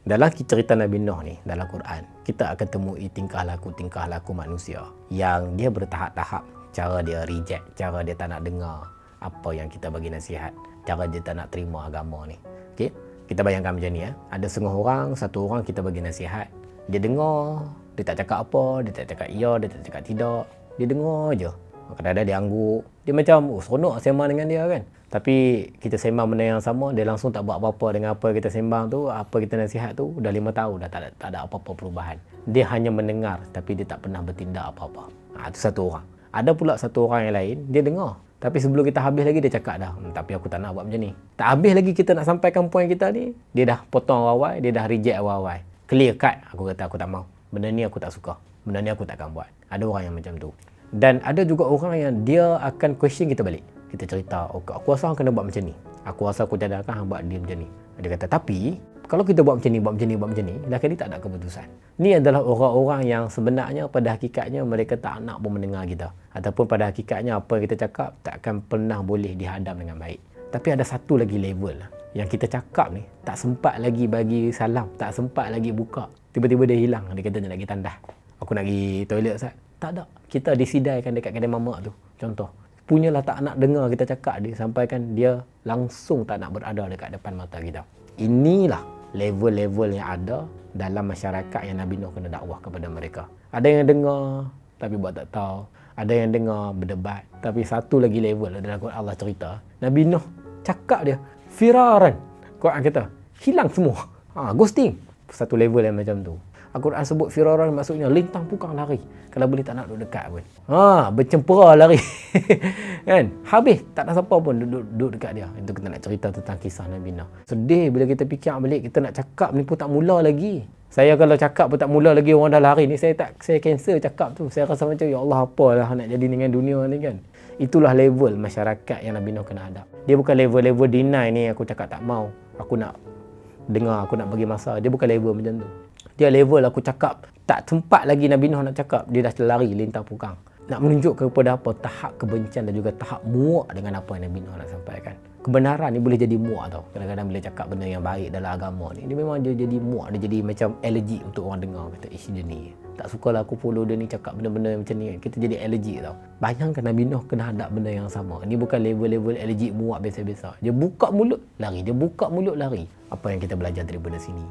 Dalam cerita Nabi Nuh ni, dalam Quran, kita akan temui tingkah laku manusia yang dia bertahap-tahap. Cara dia reject, cara dia tak nak dengar apa yang kita bagi nasihat, cara dia tak nak terima agama ni. Okey? Kita bayangkan macam ni, ada setengah orang, satu orang kita bagi nasihat, dia dengar, dia tak cakap apa, dia tak cakap ya, dia tak cakap tidak, dia dengar je. Kadang-kadang dia angguk, dia macam seronok sembang dengan dia kan. Tapi kita sembang benda yang sama, dia langsung tak buat apa-apa dengan apa kita sembang tu, apa kita nasihat tu. Dah 5 tahun dah tak ada apa-apa perubahan. Dia hanya mendengar tapi dia tak pernah bertindak apa-apa. Itu satu orang. Ada pula satu orang yang lain, dia dengar. Tapi sebelum kita habis lagi dia cakap dah, tapi aku tak nak buat macam ni. Tak habis lagi kita nak sampaikan poin kita ni, dia dah potong awal-awal, dia dah reject awal-awal. Clear cut, aku kata aku tak mau. Benda ni aku tak suka. Benda ni aku takkan buat. Ada orang yang macam tu. Dan ada juga orang yang dia akan question kita balik. Kita cerita, aku rasa kena buat macam ni. Aku rasa aku cadangkan hang buat dia macam ni. Dia kata, tapi kalau kita buat macam ni, lelaki ni tak ada keputusan. Ni adalah orang-orang yang sebenarnya pada hakikatnya mereka tak nak pun mendengar kita. Ataupun pada hakikatnya apa yang kita cakap tak akan pernah boleh dihadam dengan baik. Tapi ada satu lagi level yang kita cakap ni, tak sempat lagi bagi salam, tak sempat lagi buka. Tiba-tiba dia hilang, dia kata dia nak pergi tandas. Aku nak pergi toilet, Ustaz. Tak ada. Kita disidaikan dekat kedai mamak tu. Contoh. Punyalah tak nak dengar kita cakap dia, sampaikan dia langsung tak nak berada dekat depan mata kita. Inilah level-level yang ada dalam masyarakat yang Nabi Nuh kena dakwah kepada mereka. Ada yang dengar tapi buat tak tahu. Ada yang dengar berdebat. Tapi satu lagi level dalam Quran Allah cerita, Nabi Nuh cakap dia firaran. Quran kata hilang semua. Ghosting. Satu level yang macam tu. Al-Quran sebut firaran maksudnya lintang pukang lari. Kalau boleh tak nak duduk dekat pun. Bercempera lari. Kan? Habis tak ada siapa pun duduk dekat dia. Itu kita nak cerita tentang kisah Nabi Nuh. Sedih bila kita fikir balik, kita nak cakap ni pun tak mula lagi. Saya kalau cakap pun tak mula lagi, orang dah lari ni, saya cancel cakap tu. Saya rasa macam ya Allah apalah nak jadi dengan dunia ni kan. Itulah level masyarakat yang Nabi Nuh kena hadap. Dia bukan level deny ni, aku cakap tak mau, aku nak dengar, aku nak bagi masa. Dia bukan level macam tu. Dia level aku cakap tak sempat lagi Nabi Nuh nak cakap, dia dah lari lintang pukang. Nak menunjuk kepada apa? Tahap kebencian dan juga tahap muak dengan apa yang Nabi Nuh nak sampaikan. Kebenaran ni boleh jadi muak tau. Kadang-kadang bila cakap benda yang baik dalam agama ni, dia memang dia jadi muak, dia jadi macam allergic untuk orang dengar. Kata, dia ni tak sukalah aku follow dia ni cakap benda-benda macam ni. Kita jadi allergic tau. Bayangkan Nabi Nuh kena hadap benda yang sama. Ni bukan level-level allergic muak biasa-biasa. Dia buka mulut, lari. Dia buka mulut, lari. Apa yang kita belajar daripada sini?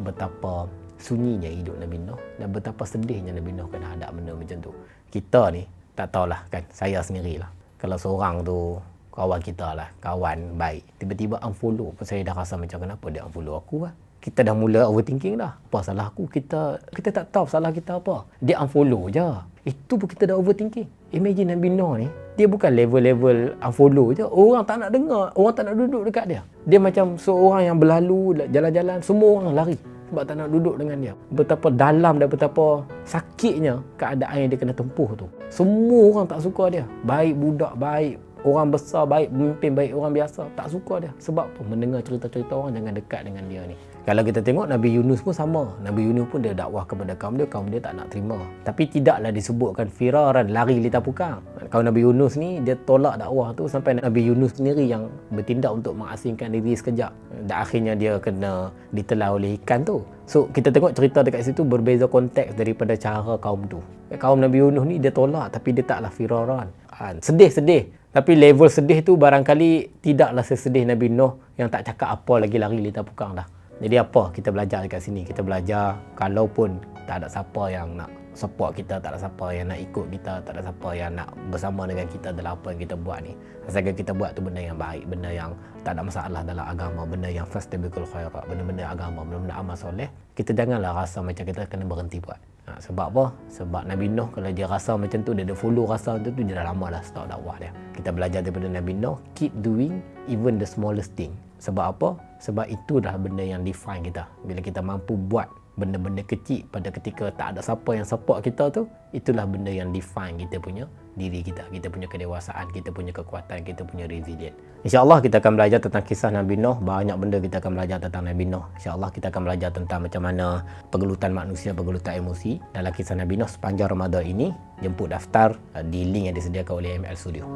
Betapa sunyinya hidup Nabi Nuh dan betapa sedihnya Nabi Nuh kena hadap benda macam tu. Kita ni tak tahulah kan, saya sendirilah. Kalau seorang tu kawan kita lah, kawan baik, tiba-tiba unfollow, saya dah rasa macam kenapa dia unfollow aku lah. Kita dah mula overthinking dah. Apa salah aku? Kita tak tahu salah kita apa. Dia unfollow je. Itu pun kita dah overthinking. Imagine Nabi Nuh ni, dia bukan level-level unfollow je. Orang tak nak dengar, orang tak nak duduk dekat dia. Dia macam seorang yang berlalu, jalan-jalan, semua orang lari sebab tak nak duduk dengan dia. Betapa dalam dan betapa sakitnya keadaan yang dia kena tempuh tu. Semua orang tak suka dia. Baik budak, baik orang besar, baik pemimpin, baik orang biasa, tak suka dia. Sebab apa? Mendengar cerita-cerita orang jangan dekat dengan dia ni. Kalau kita tengok Nabi Yunus pun sama. Nabi Yunus pun dia dakwah kepada kaum dia tak nak terima. Tapi tidaklah disebutkan firaran, lari lita pukang. Kaum Nabi Yunus ni dia tolak dakwah tu sampai Nabi Yunus sendiri yang bertindak untuk mengasingkan diri sekejap. Dan akhirnya dia kena ditelan oleh ikan tu. So kita tengok cerita dekat situ berbeza konteks daripada cara kaum tu. Kaum Nabi Yunus ni dia tolak tapi dia taklah firaran. Sedih. Tapi level sedih tu barangkali tidaklah sesedih Nabi Nuh yang tak cakap apa lagi lari lita pukang dah. Jadi apa kita belajar dekat sini? Kita belajar kalaupun tak ada siapa yang nak support kita, tak ada siapa yang nak ikut kita, tak ada siapa yang nak bersama dengan kita dalam apa yang kita buat ni. Asalkan kita buat tu benda yang baik, benda yang tak ada masalah dalam agama, benda yang fastabiqul khairat, benda-benda agama, benda-benda amal soleh, kita janganlah rasa macam kita kena berhenti buat. Sebab apa? Sebab Nabi Nuh kalau dia rasa macam tu, dia ada follow rasa macam tu, dia dah lama dah stop dakwah dia. Kita belajar daripada Nabi Nuh, keep doing even the smallest thing. Sebab apa? Sebab itulah benda yang define kita. Bila kita mampu buat benda-benda kecil pada ketika tak ada siapa yang support kita tu, itulah benda yang define kita punya diri kita punya kedewasaan, kita punya kekuatan, kita punya resilient. InsyaAllah kita akan belajar tentang kisah Nabi Nuh. Banyak benda kita akan belajar tentang Nabi Nuh. InsyaAllah kita akan belajar tentang macam mana pergelutan manusia, pergelutan emosi dalam kisah Nabi Nuh sepanjang Ramadan ini. Jemput daftar di link yang disediakan oleh ML Studio.